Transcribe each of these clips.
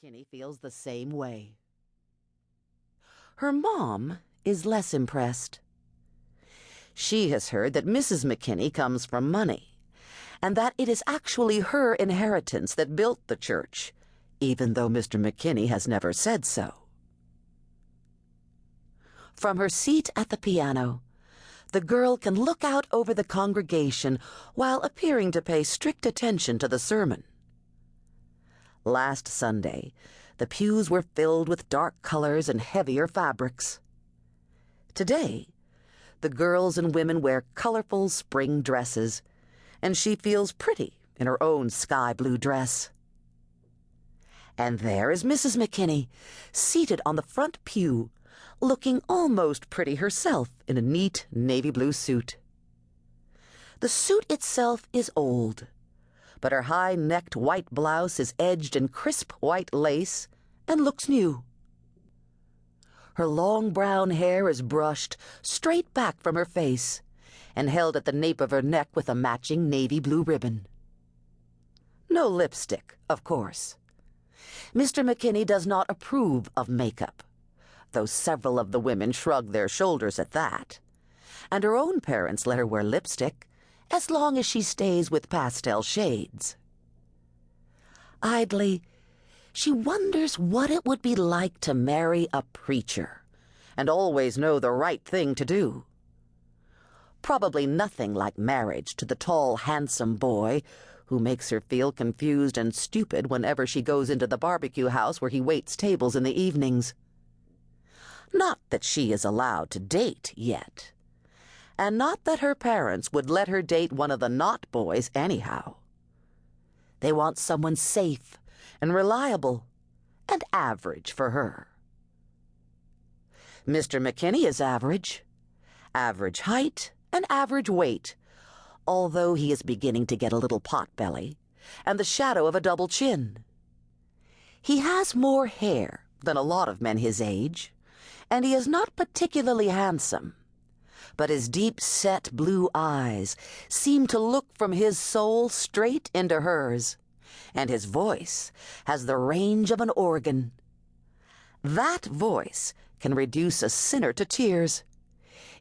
McKinney feels the same way. Her mom is less impressed. She has heard that Mrs. McKinney comes from money, and that it is actually her inheritance that built the church, even though Mr. McKinney has never said so. From her seat at the piano, the girl can look out over the congregation while appearing to pay strict attention to the sermon. Last Sunday, the pews were filled with dark colors and heavier fabrics. Today, the girls and women wear colorful spring dresses, and she feels pretty in her own sky blue dress. And there is Mrs. McKinney, seated on the front pew, looking almost pretty herself in a neat navy blue suit. The suit itself is old, but her high-necked white blouse is edged in crisp white lace and looks new. Her long brown hair is brushed straight back from her face and held at the nape of her neck with a matching navy blue ribbon. No lipstick, of course. Mr. McKinney does not approve of makeup, though several of the women shrug their shoulders at that, and her own parents let her wear lipstick as long as she stays with pastel shades. Idly, she wonders what it would be like to marry a preacher and always know the right thing to do. Probably nothing like marriage to the tall, handsome boy who makes her feel confused and stupid whenever she goes into the barbecue house where he waits tables in the evenings. Not that she is allowed to date yet, and not that her parents would let her date one of the Knott boys anyhow. They want someone safe and reliable and average for her. Mr. McKinney is average height and average weight, although he is beginning to get a little pot-belly and the shadow of a double chin. He has more hair than a lot of men his age, and he is not particularly handsome, but his deep-set blue eyes seem to look from his soul straight into hers, and his voice has the range of an organ. That voice can reduce a sinner to tears.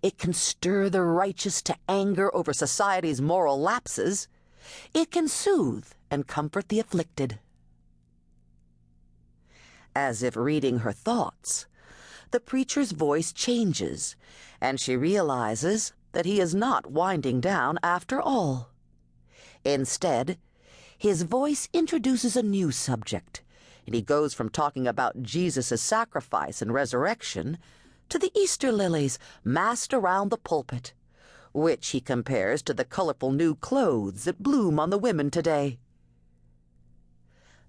It can stir the righteous to anger over society's moral lapses. It can soothe and comfort the afflicted. As if reading her thoughts, the preacher's voice changes, and she realizes that he is not winding down after all. Instead, his voice introduces a new subject, and he goes from talking about Jesus' sacrifice and resurrection to the Easter lilies massed around the pulpit, which he compares to the colorful new clothes that bloom on the women today.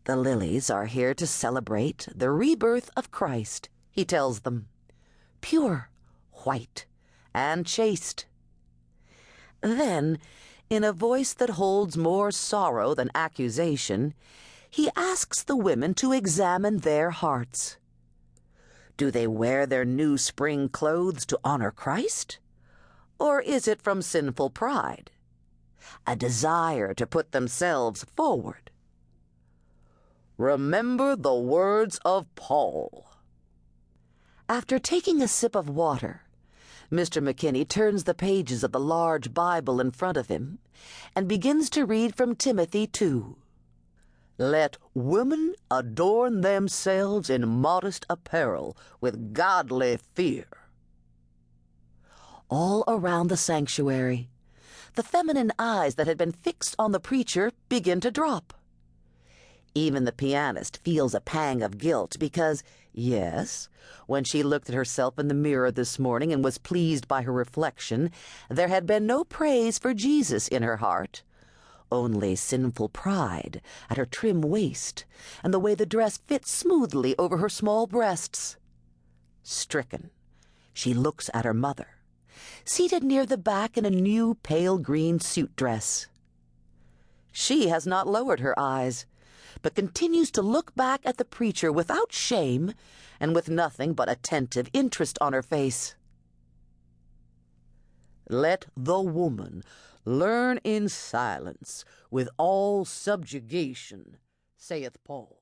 The lilies are here to celebrate the rebirth of Christ, he tells them, pure, white, and chaste. Then, in a voice that holds more sorrow than accusation, he asks the women to examine their hearts. Do they wear their new spring clothes to honor Christ? Or is it from sinful pride, a desire to put themselves forward? Remember the words of Paul. After taking a sip of water, Mr. McKinney turns the pages of the large Bible in front of him and begins to read from Timothy 2. Let women adorn themselves in modest apparel with godly fear. All around the sanctuary, the feminine eyes that had been fixed on the preacher begin to drop. Even the pianist feels a pang of guilt because, yes, when she looked at herself in the mirror this morning and was pleased by her reflection, there had been no praise for Jesus in her heart, only sinful pride at her trim waist and the way the dress fits smoothly over her small breasts. Stricken, she looks at her mother, seated near the back in a new pale green suit dress. She has not lowered her eyes, but continues to look back at the preacher without shame and with nothing but attentive interest on her face. Let the woman learn in silence with all subjugation, saith Paul.